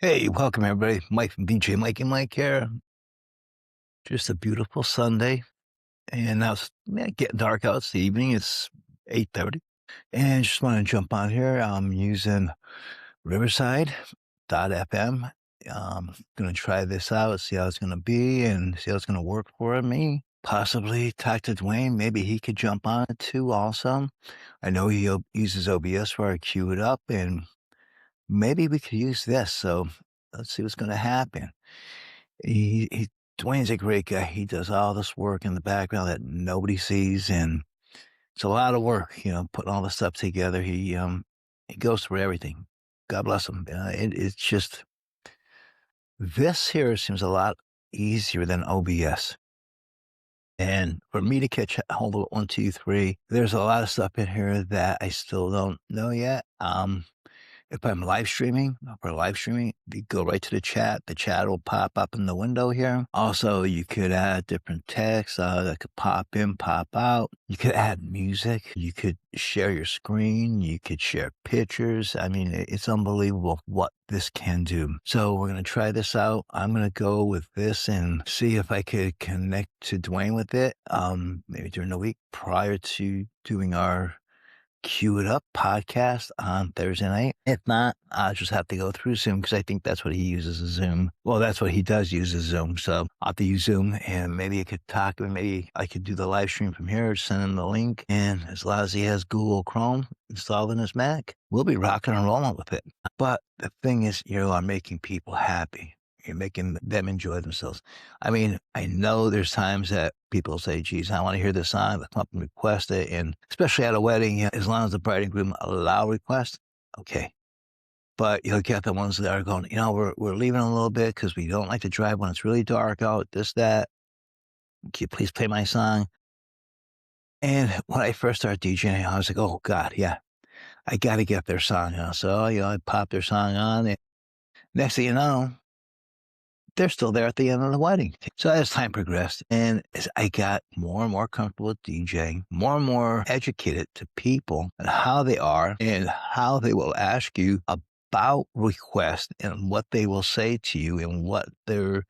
Hey, welcome everybody. Mike from DJ Mikie Mike here. Just a beautiful Sunday, and now it's getting dark out. It's the evening. It's 8:30, and just want to jump on here. I'm using Riverside.fm. Gonna try this out, see how it's gonna be, and see how it's gonna work for me. Possibly talk to Dwayne. Maybe he could jump on it too. Also, I know he uses OBS for our cue it up, and maybe we could use this. So let's see what's gonna happen. He Dwayne's a great guy. He does all this work in the background that nobody sees, and it's a lot of work, putting all this stuff together. He goes through everything. God bless him. It's just this here seems a lot easier than OBS. And for me to catch hold of it, 1, 2, 3, there's a lot of stuff in here that I still don't know yet. If I'm live streaming, you go right to the chat. The chat will pop up in the window here. Also, you could add different text that could pop in, pop out. You could add music. You could share your screen. You could share pictures. I mean, it's unbelievable what this can do. So we're going to try this out. I'm going to go with this and see if I could connect to Dwayne with it, maybe during the week prior to doing our Cue It Up podcast on Thursday night. If not, I'll just have to go through Zoom because I think that's what he uses as Zoom. Well, that's what he does use as Zoom. So I'll have to use Zoom and maybe I could talk and maybe I could do the live stream from here, send him the link. And as long as he has Google Chrome installed in his Mac, we'll be rocking and rolling with it. But the thing is, you are making people happy. You're making them enjoy themselves. I mean, I know there's times that people say, geez, I want to hear this song. They'll come up and request it. And especially at a wedding, as long as the bride and groom allow requests, okay. But you'll get the ones that are going, we're leaving a little bit because we don't like to drive when it's really dark out, this, that. Can you please play my song? And when I first started DJing, I was like, oh, God, yeah, I got to get their song on. So, I pop their song on. And next thing you know, they're still there at the end of the wedding. So as time progressed and as I got more and more comfortable with DJing, more and more educated to people and how they are and how they will ask you about requests and what they will say to you and what their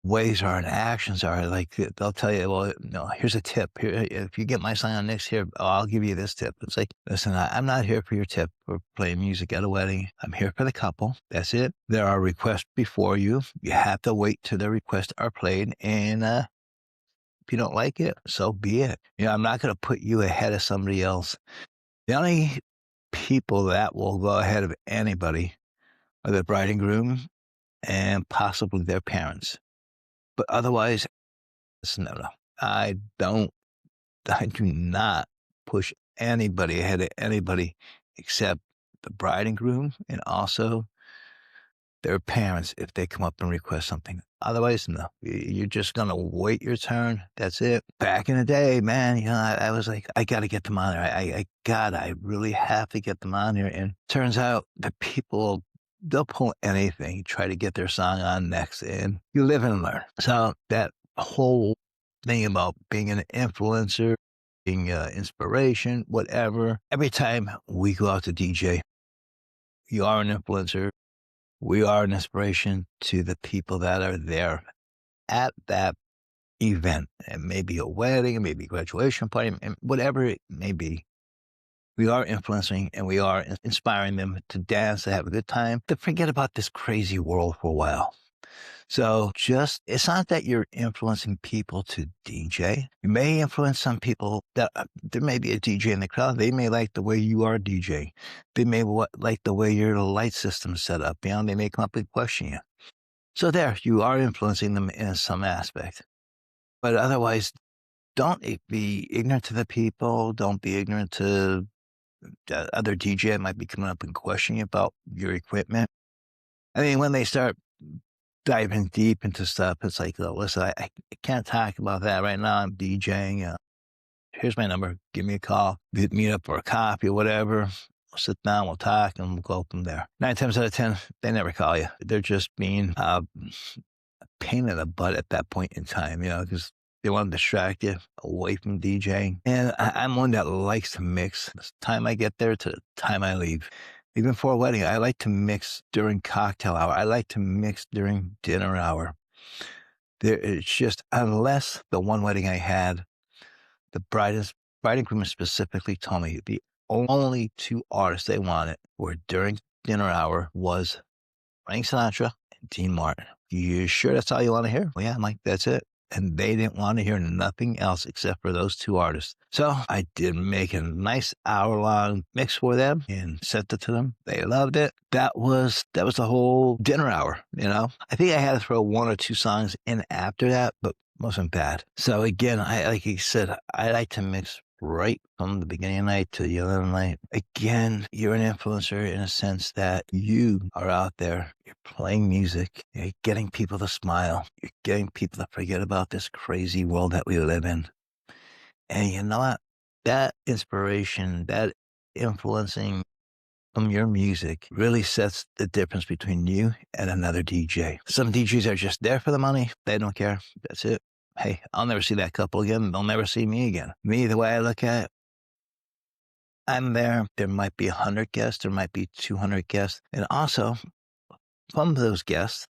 ways are and actions are. Like they'll tell you, well, no, here's a tip. Here, if you get my sign on next here, I'll give you this tip. It's like, listen, I'm not here for your tip for playing music at a wedding. I'm here for the couple. That's it. There are requests before you. You have to wait till the requests are played. And if you don't like it, so be it. I'm not going to put you ahead of somebody else. The only people that will go ahead of anybody are the bride and groom and possibly their parents. But otherwise, no. I do not push anybody ahead of anybody except the bride and groom and also their parents if they come up and request something. Otherwise, no. You're just going to wait your turn. That's it. Back in the day, man, I was like, I got to get them on there. I really have to get them on here. And turns out the people, they'll pull anything, try to get their song on next, and you live and learn. So that whole thing about being an influencer, being inspiration, whatever, every time we go out to DJ, you are an influencer. We are an inspiration to the people that are there at that event. It may be a wedding, it may be a graduation party, and whatever it may be. We are influencing and we are inspiring them to dance, to have a good time, to forget about this crazy world for a while. So it's not that you're influencing people to DJ. You may influence some people that there may be a DJ in the crowd. They may like the way you are DJ. They may like the way your light system's set up. They may come up and question you. So there, you are influencing them in some aspect. But otherwise, don't be ignorant to the people. Don't be ignorant to other DJ might be coming up and questioning about your equipment. I mean, when they start diving deep into stuff, it's like, oh, listen, I can't talk about that right now. I'm DJing. Here's my number. Give me a call. Meet up for a coffee or whatever. We'll sit down, we'll talk, and we'll go from there. 9 times out of 10, they never call you. They're just being a pain in the butt at that point in time, because they want to distract you away from DJing. And I'm one that likes to mix the time I get there to the time I leave. Even for a wedding, I like to mix during cocktail hour. I like to mix during dinner hour. It's just, unless the one wedding I had, the bride and groom specifically told me the only two artists they wanted were during dinner hour was Frank Sinatra and Dean Martin. You sure that's all you want to hear? Well, yeah, I'm like, that's it. And they didn't want to hear nothing else except for those two artists. So I did make a nice hour-long mix for them and sent it to them. They loved it. That was the whole dinner hour, you know? I think I had to throw one or two songs in after that, but wasn't bad. So again, like you said, I like to mix right from the beginning of the night to the end of the night. Again, you're an influencer in a sense that you are out there, you're playing music, you're getting people to smile, you're getting people to forget about this crazy world that we live in. And you know what? That inspiration, that influencing from your music really sets the difference between you and another DJ. Some DJs are just there for the money. They don't care. That's it. Hey, I'll never see that couple again. They'll never see me again. Me, the way I look at it, I'm there. There might be 100 guests. There might be 200 guests. And also, from those guests,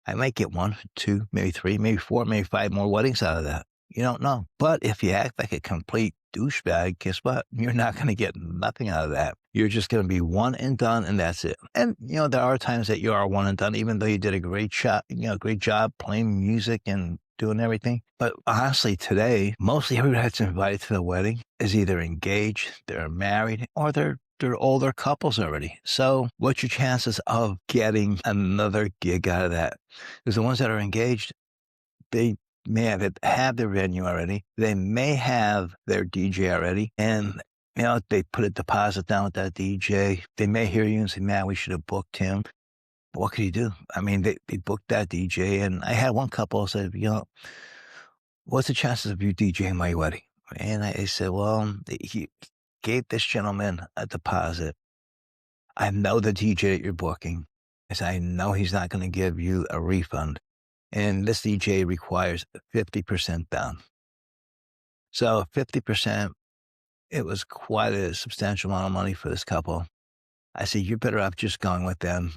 I might get 1, 2, maybe 3, maybe 4, maybe 5 more weddings out of that. You don't know. But if you act like a complete douchebag, guess what? You're not going to get nothing out of that. You're just going to be one and done, and that's it. And, there are times that you are one and done, even though you did a great job playing music and doing everything. But honestly, today, mostly everybody that's invited to the wedding is either engaged, they're married, or they're older couples already. So what's your chances of getting another gig out of that? Because the ones that are engaged, they may have their venue already. They may have their DJ already. And, they put a deposit down with that DJ. They may hear you and say, man, we should have booked him. But what could you do? I mean, they booked that DJ. And I had one couple say, what's the chances of you DJing my wedding? And I said, well, he gave this gentleman a deposit. I know the DJ that you're booking. I said, I know he's not going to give you a refund. And this DJ requires 50% down. So 50%, it was quite a substantial amount of money for this couple. I said, you're better off just going with them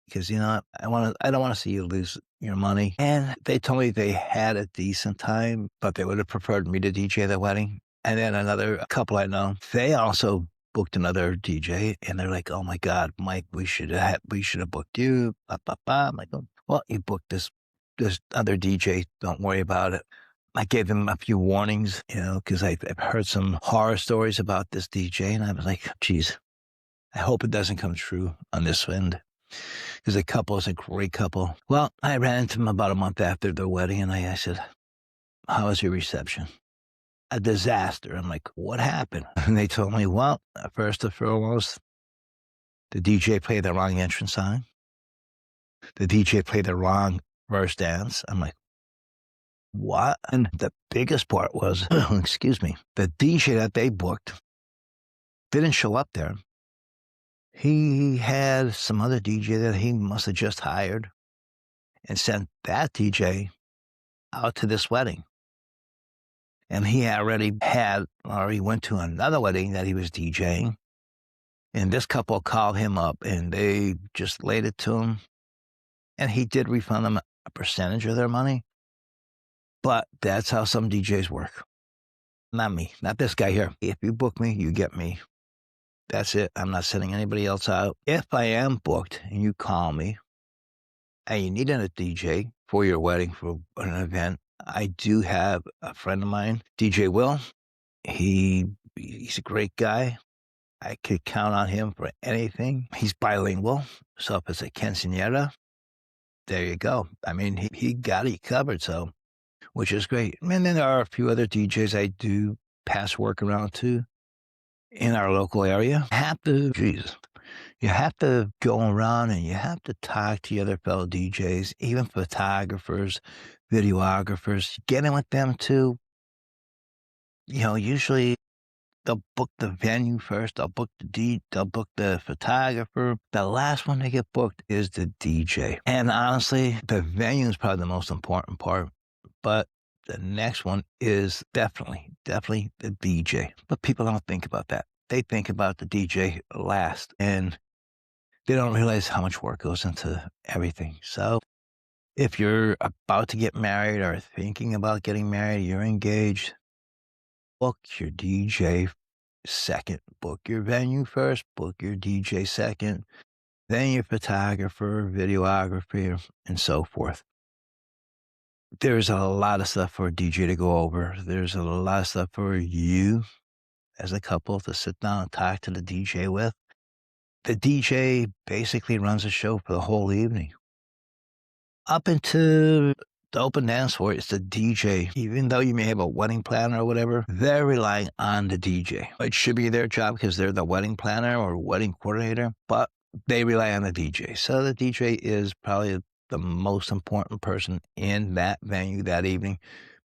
because, I don't want to see you lose your money. And they told me they had a decent time, but they would have preferred me to DJ their wedding. And then another couple I know, they also booked another DJ, and they're like, "Oh my God, Mike, we should have booked you." Bah, bah, bah. I'm like, "Oh, well, you booked this other DJ. Don't worry about it." I gave them a few warnings, because I've heard some horror stories about this DJ, and I was like, "Geez, I hope it doesn't come true on this end." Because the couple is a great couple. Well, I ran into them about a month after their wedding, and I said, "How was your reception?" A disaster. I'm like, what happened? And they told me, well, first and foremost, the DJ played the wrong entrance song. The DJ played the wrong verse dance. I'm like, what? And the biggest part was, excuse me, the DJ that they booked didn't show up there. He had some other DJ that he must have just hired and sent that DJ out to this wedding. And he already he went to another wedding that he was DJing. And this couple called him up and they just laid it to him. And he did refund them a percentage of their money. But that's how some DJs work. Not me, not this guy here. If you book me, you get me. That's it. I'm not sending anybody else out. If I am booked and you call me and you need a DJ for your wedding, for an event, I do have a friend of mine, DJ Will. He's a great guy. I could count on him for anything. He's bilingual. So if it's a quinceañera, there you go. I mean, he got it covered, so, which is great. And then there are a few other DJs I do pass work around to in our local area. You have to go around and you have to talk to your other fellow DJs, even photographers, videographers. Get in with them too. Usually they'll book the venue first. They'll book the photographer. The last one to get booked is the DJ. And honestly, the venue is probably the most important part. But the next one is definitely the DJ. But people don't think about that. they think about the DJ last, and they don't realize how much work goes into everything. So if you're about to get married or thinking about getting married, you're engaged, book your DJ second. Book your venue first, book your DJ second, then your photographer, videographer, and so forth. There's a lot of stuff for a DJ to go over. There's a lot of stuff for you as a couple to sit down and talk to the DJ with. The DJ basically runs the show for the whole evening. Up into the open dance floor, it's the DJ. Even though you may have a wedding planner or whatever, they're relying on the DJ. It should be their job because they're the wedding planner or wedding coordinator, but they rely on the DJ. So the DJ is probably the most important person in that venue that evening,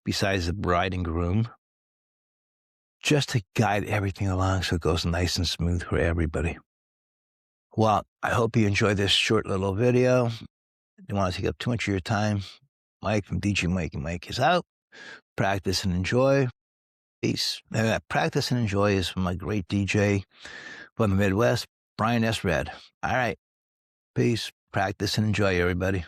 besides the bride and groom, just to guide everything along so it goes nice and smooth for everybody. Well, I hope you enjoyed this short little video. Don't want to take up too much of your time. Mike from DJ Mikie Mike is out. Practice and enjoy. Peace. Practice and enjoy is from a great DJ from the Midwest, Brian S. Red. All right. Peace. Practice and enjoy, everybody.